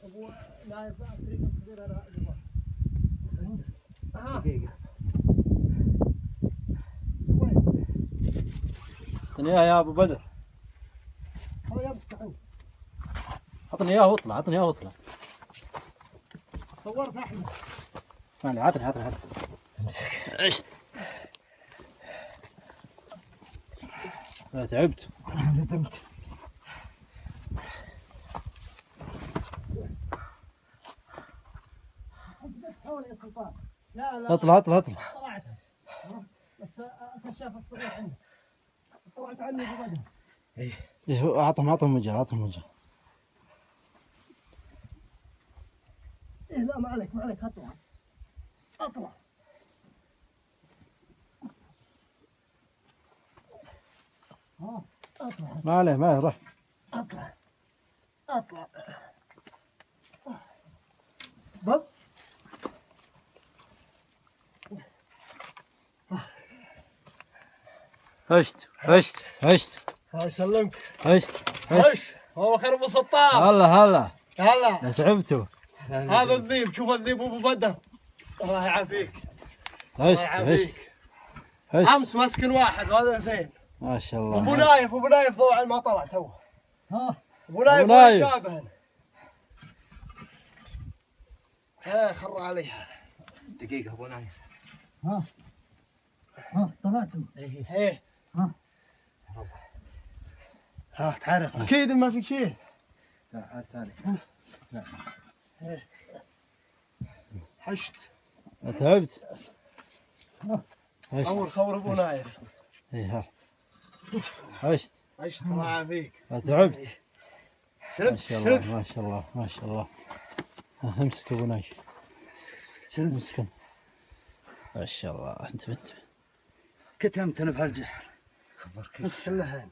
ابو نايف الطريق الصغير هذا دقيقة. اعطني اياه يا ابو بدر. هو يمسك عنه. اعطني اياه واطلع، اعطني اياه واطلع. صورت احمد. اسمعني، عطني امسك. عشت. لا تعبت. ندمت. لا اطلع. طلعت بس الكشاف الصغير عندك. طلعت عني ابو بدر. ايه اعطهم مجال. إيه لا ما عليك اطلع. اطلع. ما عليه روح. اطلع. بط. هشت. الله يسلمك. هشت. والله خير ابو سطار. هلا هلا. تعبتوا. هذا الذيب، شوف الذيب ابو بدر. الله يعافيك. هشت. امس مسكن واحد وهذا اثنين. ما شاء الله. ابو نايف طبعا ما طلع تو. ابو نايف جابهن. خر عليها. دقيقة ابو نايف. طلعتوا. ايه. تعرف اكيد ما في شيء. لا هذا ثاني. لا. حشت. تعبت. صور ابو نايف. ايه هشت. الله يعافيك. تعبت. سلمت. ما شاء الله. امسك ابو نايف. امسك. ما شاء الله. انت كتمت انا بهالجحر. خبرك كلها.